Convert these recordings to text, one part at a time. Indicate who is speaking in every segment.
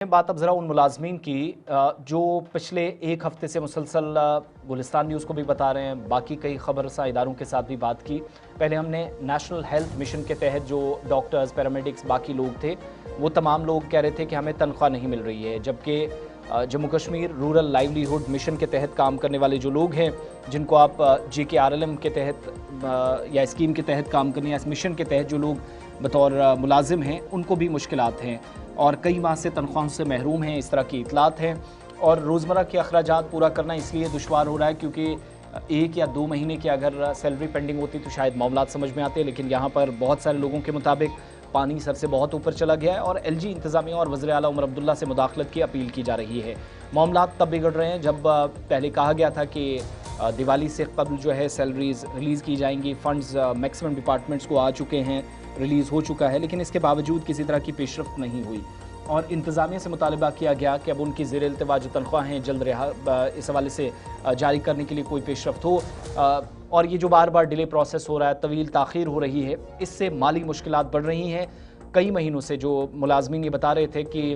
Speaker 1: बात अब ज़रा उन मुलाजमीन की जो पिछले एक हफ्ते से मुसलसल गुलिस्तान न्यूज़ को भी बता रहे हैं, बाकी कई खबरसा इदारों के साथ भी बात की। पहले हमने नेशनल हेल्थ मिशन के तहत जो डॉक्टर्स, पैरामेडिक्स, बाकी लोग थे, वो तमाम लोग कह रहे थे कि हमें तनख्वाह नहीं मिल रही है, जबकि Jammu Kashmir rural livelihood mission के तहत काम करने वाले जो लोग हैं, जिनको आप JKRLM के तहत या स्कीम के तहत काम करने या इस मिशन के तहत जो लोग बतौर मुलाजिम हैं, उनको भी मुश्किलात हैं और कई माह से तनख्वाहों से महरूम हैं, इस तरह की इतलात हैं। और रोज़मर्रा के अखराजात पूरा करना इसलिए दुश्वार हो रहा है क्योंकि 1 या 2 महीने की अगर सैलरी पेंडिंग होती तो शायद मामलात समझ में आते, लेकिन यहाँ पर बहुत सारे लोगों के मुताबिक पानी सर से बहुत ऊपर चला गया है और LG इंतज़ामिया और वज़ीर आला उमर अब्दुल्ला से मुदाखलत की अपील की जा रही है। मामलात तब बिगड़ रहे हैं जब पहले कहा गया था कि दिवाली से कबल जो है सैलरीज़ रिलीज़ की जाएंगी, फ़ंड्स मैक्सिमम डिपार्टमेंट्स को आ चुके हैं, रिलीज़ हो चुका है, लेकिन इसके बावजूद किसी तरह की पेशरफ्त नहीं हुई और इंतज़ामिया से मुतालबा किया गया कि अब उनकी ज़ेर इल्तिवा जो तनख्वाहें जल्द इस हवाले से जारी करने के लिए कोई पेशरफ्त हो। और ये जो बार बार डिले प्रोसेस हो रहा है, तवील ताख़ीर हो रही है, इससे माली मुश्किलात बढ़ रही हैं। कई महीनों से जो मुलाजमीन ये बता रहे थे कि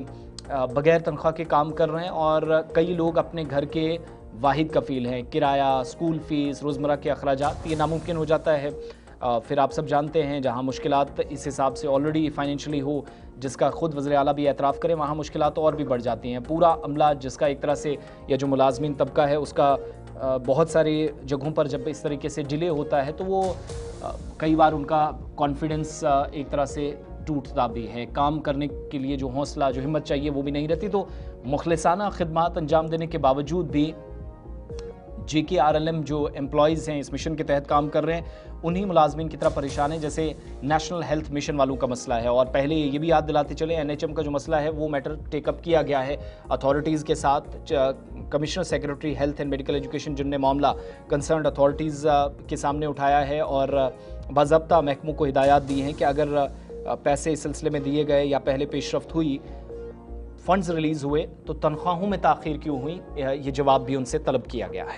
Speaker 1: बग़ैर तनख्वाह के काम कर रहे हैं और कई लोग अपने घर के वाहिद कफ़ील हैं, किराया, स्कूल फ़ीस, रोज़मर्रा के अखराजात, ये नामुमकिन हो जाता है। फिर आप सब जानते हैं जहाँ मुश्किलात इस हिसाब से ऑलरेडी फाइनेंशियली हो, जिसका ख़ुद वज़ीर आला भी एतराफ़ करें, वहाँ मुश्किलात और भी बढ़ जाती हैं। पूरा अमला जिसका एक तरह से या जो मुलाजमीन तबका है उसका बहुत सारी जगहों पर जब इस तरीके से डिले होता है तो वो कई बार उनका कॉन्फिडेंस एक तरह से टूटता भी है, काम करने के लिए जो हौसला, जो हिम्मत चाहिए वो भी नहीं रहती। तो मुखलिसाना खिदमात अंजाम देने के बावजूद भी JKRLM जो एम्प्लॉयज़ हैं, इस मिशन के तहत काम कर रहे हैं, उन्हीं मुलाजमीन की तरह परेशान है जैसे नेशनल हेल्थ मिशन वालों का मसला है। और पहले ये भी याद दिलाते चले, NHM का जो मसला है वो मैटर टेकअप किया गया है अथॉरिटीज़ के साथ। Commissioner secretary health and medical education जिनने मामला कंसर्न्ड अथॉरिटीज़ के सामने उठाया है और बाज़ाब्ता महकमों को हिदायत दी हैं कि अगर पैसे इस सिलसिले में दिए गए या पहले पेशरफ्त हुई, फ़ंड्स रिलीज़ हुए, तो तनख्वाहों में ताख़ीर क्यों हुई, ये जवाब भी उनसे तलब किया गया है।